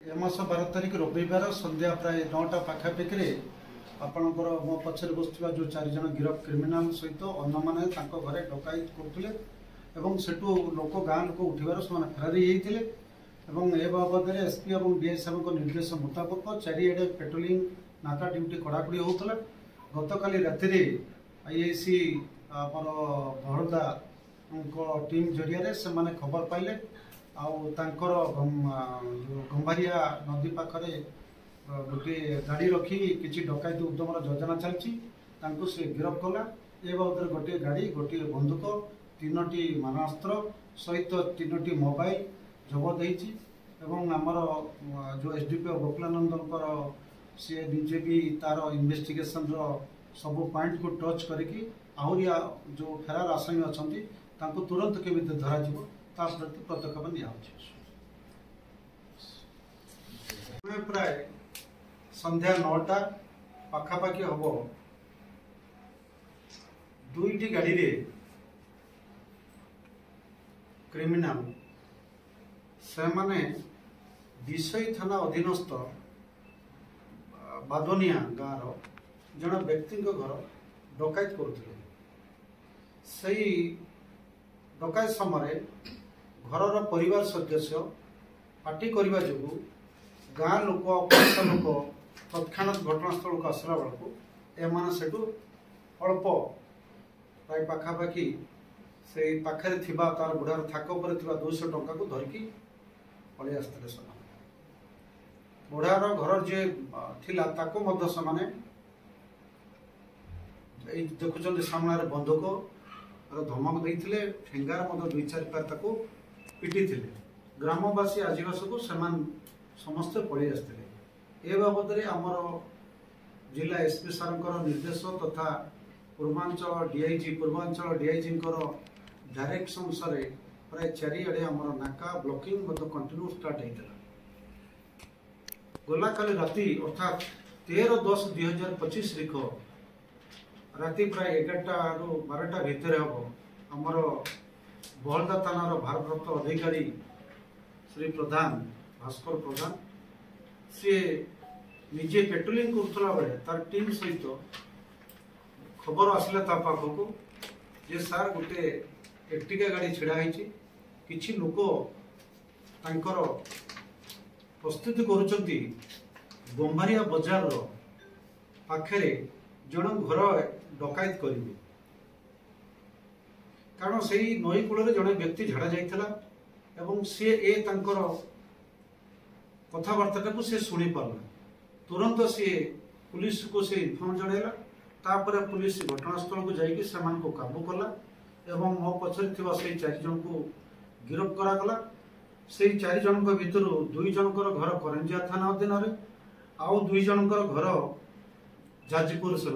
ए मास 12 तारिख रविवार संध्या प्राय 9टा पाखापाखि आपणकर मो पछरे बसुवा जो 4 जन गिरफ क्रिमिनाल सहित अन्य माने तांको घरे डकायत करथिले एवं सेटू लोक गाँ लोक उठिबार से फेरारी होते ए बाबद में एसपी और डीआई साहब निर्देश मुताबक चारिड़े पेट्रोलिंग नाका ड्यूटी कड़ाकड़ी होता गतकाली राति आईआईसी आमर बड़ौदा टीम जरिया से खबर पाइले आउर गंभारिया नदी पाखरे गोटे गाड़ी रखी किसी डकायत उद्यमर योजना चलती से गिरफ्त कला ए बाबद गोटे गाड़ी गोटे बंदूक 3टी मारणास्त्र सहित 3टी मोबाइल जबत होती आमर जो एसडीपीओ गोकुलानंदन सी निजे भी तार इन्वेस्टिगेशन सब पॉइंट को टच करके आहरी जो फेरार आसामी अच्छा तुरंत केमी धरा प्रति पदक्षेप नि प्राय संध्या 9टा पाखापाखि हम 2टी गाड़ी रे क्रिमिनाल से माने विषय थाना अधीनस्थ बादनिया गाँव जन व्यक्ति घर डकायत करुले सही डकायत समय घर परिवार सदस्य पार्टी करने जो गाँ लोक लोक तत्क्षणात घटनास्थल को आसला बेलू एम से अल्प प्राय पाखापाखि से पाखे तार बुढ़ार थाक पर 200 टंका को धरिकी पलि आसते से बुढ़ार घर जे थिला ताको से देखुं सामने बंधुक धमक देते ठेंगार 2-4 पार पिटी ग्रामवासी आदिवासी को समस्ते पलि आसते ए बाबद आमर जिला एसपी सार निर्देश तथा पूर्वांचल डीआईजी डायरेक्शन अनुसार प्राय चारिड़े आमर नाका ब्लॉकिंग कंटिन्यू स्टार्ट होता गला काली राति अर्थात 13/10/2025 तारीख राति प्राय 11टा रू 12टा भितर हम आमर बहलदा थानार भारप्राप्त अधिकारी श्री प्रधान भास्कर प्रधान सी निजे पेट्रोलिंग करथला बेले तार टीम सहित खबर आसला ता पाखको जे सार गोटे एक्टिका गाड़ी छिड़ा होती किछि लोक तांकर प्रस्तुति करुचंती गंभारिया बजार पाखरे जन घर डकायत करेंगे कारण से नई कूल जड़े व्यक्ति झाड़ा जाइला एवं सी ए तांकर कथबार्ता को सी शुणी पारला तुरंत सी पुलिस को सी इनफॉर्म जनइला तापर पुलिस घटनास्थल को जाइए से काबू कला एवं मो पछरे थिबा से 4 जन को गिरफ्त करागला से 4 जन भितर 2 जनकर घर करंजिया थाना अधीन आउ 2 जनकर घर जाजपुर से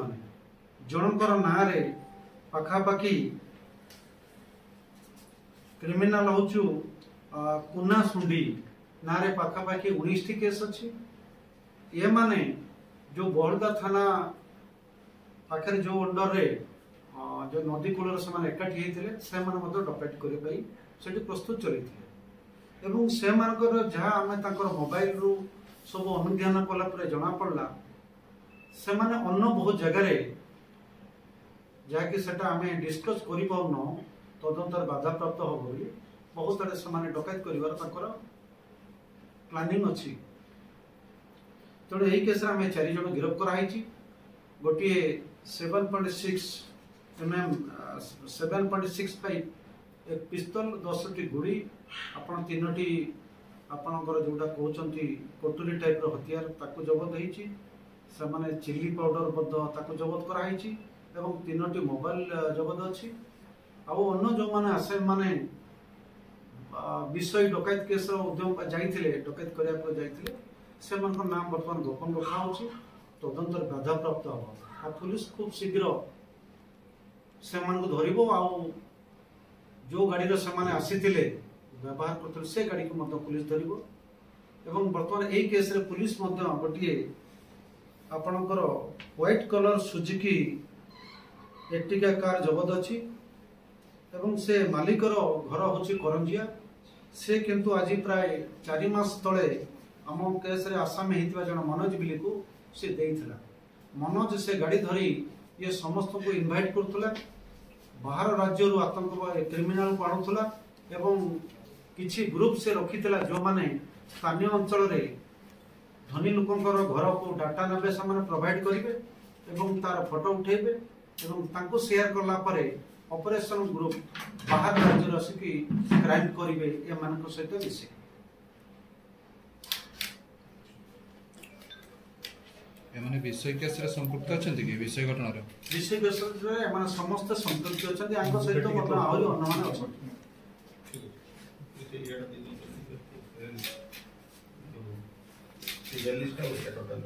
जनकर ना पाखापाखि क्रिमिनाल हूँ कुना सुंडी ना पाखापाखि 19टी केस अच्छी ये माने जो बहलदा थाना पाखे जो अंडर रे जो नदी कूल से एकाठी होते डकायत करने प्रस्तुत चलते से जहाँ आम मोबाइल रू सब अनुधान कला जना पड़ा से अन्य बहुत जगार जहाँकि आम डिस्कस कर तदंतर बाधा प्राप्त हम बोली बहुत आड़े से डकायत कर प्लानिंग अच्छी तेणु यही केस आम 4 जन गिरफ्त कराई गोटे 7.6 mm 7.65 एक पिस्तल 10टी गुड़ी आपण 3टी आपणकर जोटा कहते कटुरी टाइप हथियार ताकू जबत होती चिल्ली पाउडर जबत कराई 3टी मोबाइल जबत अच्छी आउ अन्य जो मैंने आसे माने विषय डकायत केस उद्यम जाइए डकायत करने जाइए से नाम बर्तमान गोपन रखा तदंतर बाधा प्राप्त हम पुलिस खूब शीघ्र से धर जो गाड़ी से आसी व्यवहार करते से गाड़ी को पुलिस धर बर्तमान यही केस रे पुलिस गोटे आपणकर व्हाइट कलर सुजुकी एक्टिका कार जबत अच्छी से मालिकर घर हूँ करंजिया से किंतु आज प्राय 4 मास तले आम केस रे आसामी हेतिबा जन मनोज बिली को से देइथिला। मनोज से गाड़ी धरी ये समस्त को इनवाइट करथुला, बाहर राज्य रु आतंकवाद क्रिमिनल को आणुथुला एवं किछि ग्रुप से रखिथिला जो माने स्थानीय अंचल रे धनी लोकंकर घर को डाटा नबे सामान प्रोवाइड करिवे एवं तार फोटो उठेबे एवं तांको शेयर करला परे ऑपरेशन ग्रुप बाहर राज्य रसिकी क्राइम करिवे ए मानक सहित मिसे। एमाने विषय केस रे संपृक्त अछंती कि विषय घटना रे विषय केस रे एमाने समस्त संपृक्त अछंती आंको सहित मतलब आहुरी अन्यमान अछंती। जर्नलिस्ट का टोटल